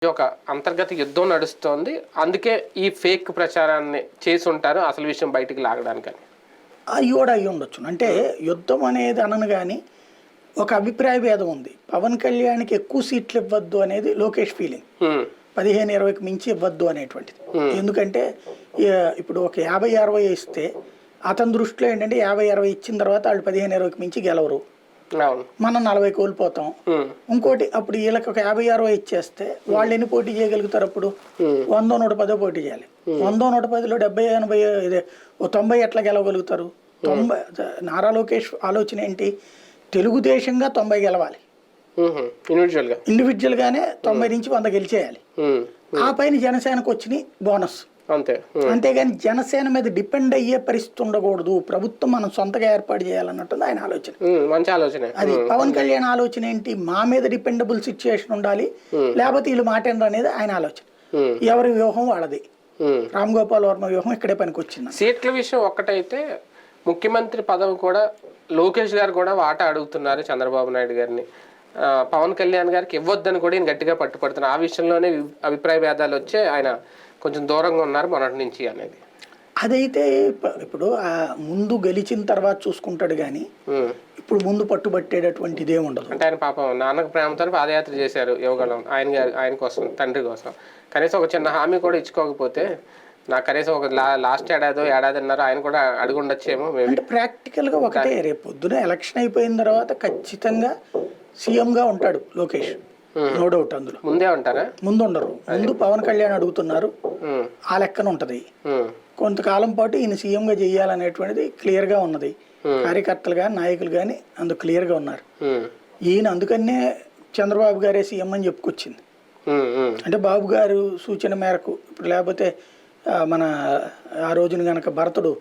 ఒక అంతర్గత యుద్ధం నడుస్తోంది. అందుకే ఈ ఫేక్ ప్రచారాన్ని చేసి ఉంటారు అసలు విషయం బయటికి లాగడానికని. అవి కూడా అయ్యి ఉండొచ్చు. అంటే యుద్ధం అనేది అనను కానీ ఒక అభిప్రాయ భేదం ఉంది. పవన్ కళ్యాణ్కి ఎక్కువ సీట్లు ఇవ్వద్దు అనేది లోకేష్ ఫీలింగ్. 15-20కి మించి ఇవ్వద్దు అనేటువంటిది. ఎందుకంటే ఇప్పుడు ఒక 50-60 ఇస్తే అతని దృష్టిలో ఏంటంటే 50-60 ఇచ్చిన తర్వాత వాళ్ళు 15-20కి మించి గెలవరు, మనం 40 కోల్పోతాం. ఇంకోటి అప్పుడు వీళ్ళకి ఒక 50-60 ఇచ్చేస్తే వాళ్ళు ఎన్ని పోటీ చేయగలుగుతారు? అప్పుడు 100-110 పోటీ చేయాలి. 100-110లో 70-80 ఇదే 90 ఎట్లా గెలవగలుగుతారు? 90 నారా లోకేష్ ఆలోచన ఏంటి? తెలుగుదేశంగా 90 గెలవాలి, ఇండివిజువల్ గానే 90 నుంచి 100 గెలిచేయాలి. ఆ పైన జనసేనకు వచ్చినాయి బోనస్ అంతే. అంతేగాని జనసేన మీద డిపెండ్ అయ్యే పరిస్థితి ఉండకూడదు, ప్రభుత్వం మనం సొంతగా ఏర్పాటు చేయాలన్నట్టుంది ఆయన ఆలోచన. మంచి ఆలోచన. అది పవన్ కళ్యాణ్ ఆలోచన ఏంటి? మా మీద డిపెండబుల్ సిచ్యుయేషన్ ఉండాలి, లేకపోతే వీళ్ళు మాటేంద్ర అనేది ఆయన ఆలోచన. ఎవరి వ్యూహం వాళ్ళది. రామ్ గోపాల్ వర్మ వ్యూహం ఇక్కడే పనికి వచ్చింది. సీట్ల విషయం ఒక్కటైతే ముఖ్యమంత్రి పదవి కూడా లోకేష్ గారు కూడా వాటా అడుగుతున్నారు చంద్రబాబు నాయుడు గారిని. పవన్ కళ్యాణ్ గారికి ఇవ్వద్దని కూడా ఈయన గట్టిగా పట్టుపడుతున్నారు. ఆ విషయంలోనే అభిప్రాయ భేదాలు వచ్చే ఆయన కొంచెం దూరంగా ఉన్నారు మొన్నటి నుంచి అనేది. అదైతే ఇప్పుడు ముందు గెలిచిన తర్వాత చూసుకుంటాడు కానీ ఇప్పుడు ముందు పట్టుబట్టేటటువంటి ఇదే ఉండదు. అంటే ఆయన పాపం నాన్నకు ప్రేమతో పాదయాత్ర చేశారు యువగలం ఆయన కోసం, తండ్రి కోసం. కనీసం ఒక చిన్న హామీ కూడా ఇచ్చుకోకపోతే నాకు కనీసం ఒక లాస్ట్ ఏడాదిన్నర ఆయన కూడా అడుగుండొచ్చేమో. అంటే ప్రాక్టికల్గా ఒకటే, రేపు పొద్దున ఎలక్షన్ అయిపోయిన తర్వాత ఖచ్చితంగా సీఎంగా ఉంటాడు లోకేష్, నో డౌట్. అందులో ముందే ఉంటారా? ముందు ఉండరు. ముందు పవన్ కళ్యాణ్ అడుగుతున్నారు, ఆ లెక్కన ఉంటది. కొంతకాలం పాటు ఈయన సీఎంగా చేయాలనేటువంటిది క్లియర్గా ఉన్నది. కార్యకర్తలు కానీ నాయకులు కానీ అందుకు క్లియర్గా ఉన్నారు. ఈయన అందుకనే చంద్రబాబు గారే సీఎం అని చెప్పుకొచ్చింది. అంటే బాబు గారు సూచన మేరకు ఇప్పుడు, లేకపోతే మన ఆ రోజున గనక భరతుడు